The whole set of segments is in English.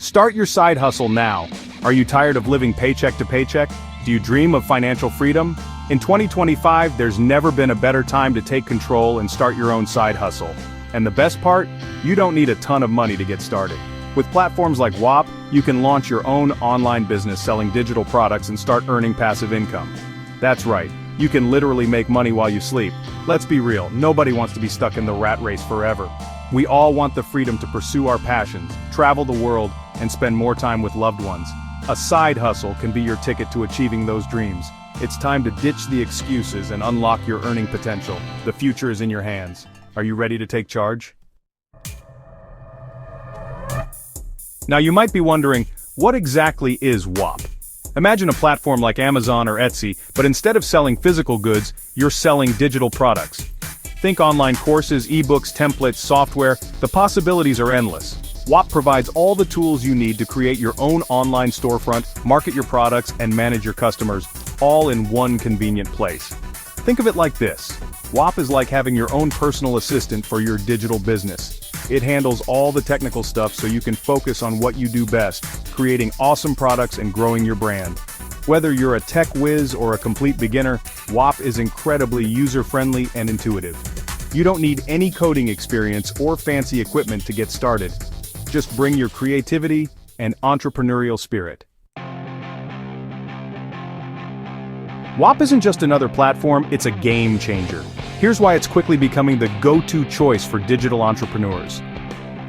Start your side hustle now. Are you tired of living paycheck to paycheck? Do you dream of financial freedom? In 2025, there's never been a better time to take control and start your own side hustle. And the best part? You don't need a ton of money to get started. With platforms like Whop, you can launch your own online business selling digital products and start earning passive income. That's right, you can literally make money while you sleep. Let's be real, nobody wants to be stuck in the rat race forever. We all want the freedom to pursue our passions, travel the world, and spend more time with loved ones. A side hustle can be your ticket to achieving those dreams. It's time to ditch the excuses and unlock your earning potential. The future is in your hands. Are you ready to take charge? Now you might be wondering, what exactly is Whop? Imagine a platform like Amazon or Etsy, but instead of selling physical goods, you're selling digital products. Think online courses, ebooks, templates, software, the possibilities are endless. Whop provides all the tools you need to create your own online storefront, market your products, and manage your customers, all in one convenient place. Think of it like this. Whop is like having your own personal assistant for your digital business. It handles all the technical stuff so you can focus on what you do best, creating awesome products and growing your brand. Whether you're a tech whiz or a complete beginner, Whop is incredibly user-friendly and intuitive. You don't need any coding experience or fancy equipment to get started. Just bring your creativity and entrepreneurial spirit. Whop isn't just another platform, it's a game changer. Here's why it's quickly becoming the go-to choice for digital entrepreneurs.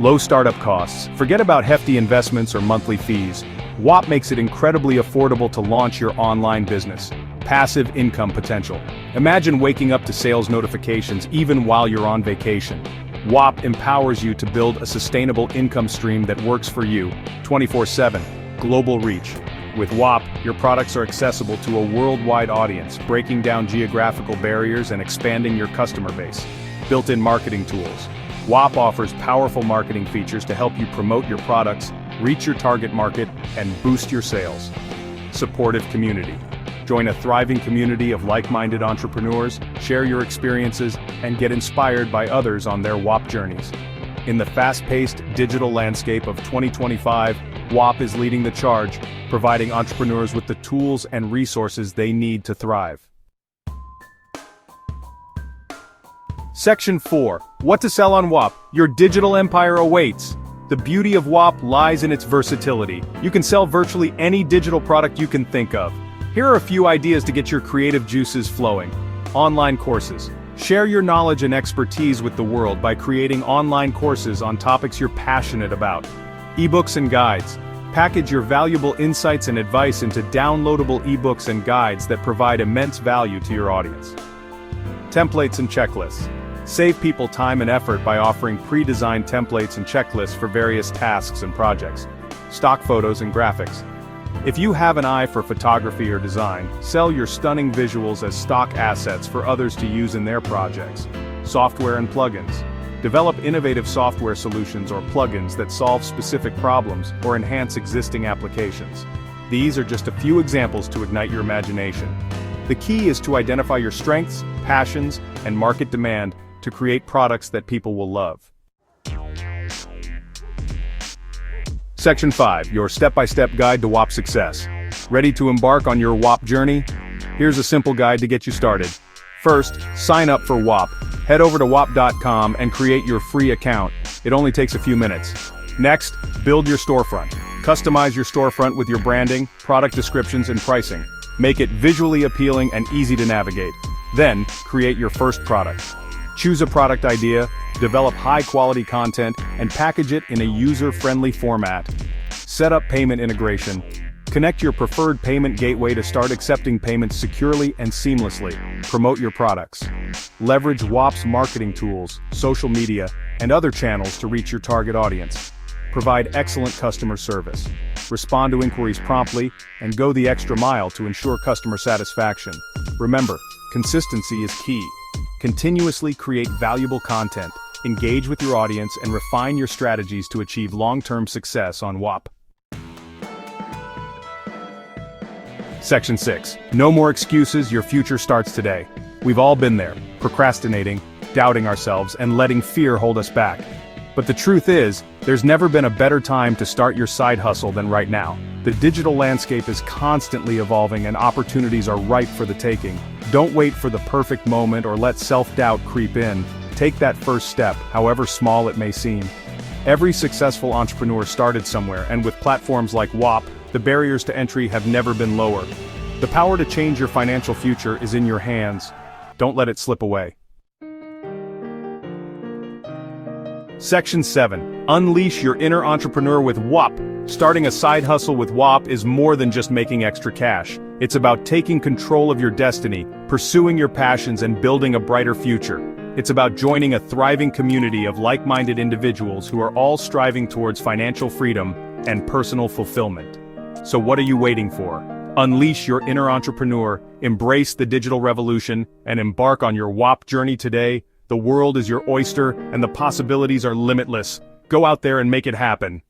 Low startup costs. Forget about hefty investments or monthly fees. Whop makes it incredibly affordable to launch your online business. Passive income potential. Imagine waking up to sales notifications even while you're on vacation. Whop empowers you to build a sustainable income stream that works for you, 24/7. Global reach. With Whop, your products are accessible to a worldwide audience, breaking down geographical barriers and expanding your customer base. Built-in marketing tools. Whop offers powerful marketing features to help you promote your products, reach your target market, and boost your sales. Supportive community. Join a thriving community of like-minded entrepreneurs, share your experiences, and get inspired by others on their Whop journeys. In the fast-paced digital landscape of 2025, Whop is leading the charge, providing entrepreneurs with the tools and resources they need to thrive. Section 4. What to sell on Whop. Your digital empire awaits. The beauty of Whop lies in its versatility. You can sell virtually any digital product you can think of. Here are a few ideas to get your creative juices flowing. Online courses. Share your knowledge and expertise with the world by creating online courses on topics you're passionate about. Ebooks and guides. Package your valuable insights and advice into downloadable ebooks and guides that provide immense value to your audience. Templates and checklists. Save people time and effort by offering pre-designed templates and checklists for various tasks and projects. Stock photos and graphics. If you have an eye for photography or design, sell your stunning visuals as stock assets for others to use in their projects. Software and plugins. Develop innovative software solutions or plugins that solve specific problems or enhance existing applications. These are just a few examples to ignite your imagination. The key is to identify your strengths, passions, and market demand to create products that people will love. Section 5. Your step-by-step guide to Whop success. Ready to embark on your Whop journey? Here's a simple guide to get you started. First, sign up for Whop. Head over to whop.com and create your free account. It only takes a few minutes. Next, build your storefront. Customize your storefront with your branding, product descriptions, and pricing. Make it visually appealing and easy to navigate. Then, create your first product. Choose a product idea, develop high-quality content, and package it in a user-friendly format. Set up payment integration. Connect your preferred payment gateway to start accepting payments securely and seamlessly. Promote your products. Leverage Whop's marketing tools, social media, and other channels to reach your target audience. Provide excellent customer service. Respond to inquiries promptly, and go the extra mile to ensure customer satisfaction. Remember, consistency is key. Continuously create valuable content, engage with your audience, and refine your strategies to achieve long-term success on Whop. Section 6. No more excuses, your future starts today. We've all been there, procrastinating, doubting ourselves, and letting fear hold us back. But the truth is, There's never been a better time to start your side hustle than right now. The digital landscape is constantly evolving and opportunities are ripe for the taking. Don't wait for the perfect moment or let self-doubt creep in. Take that first step, however small it may seem. Every successful entrepreneur started somewhere, and with platforms like Whop, the barriers to entry have never been lower. The power to change your financial future is in your hands. Don't let it slip away. Section 7. Unleash your inner entrepreneur with Whop. Starting a side hustle with Whop is more than just making extra cash. It's about taking control of your destiny, pursuing your passions, and building a brighter future. It's about joining a thriving community of like-minded individuals who are all striving towards financial freedom and personal fulfillment. So what are you waiting for? Unleash your inner entrepreneur, embrace the digital revolution, and embark on your Whop journey today. The world is your oyster, and the possibilities are limitless. Go out there and make it happen.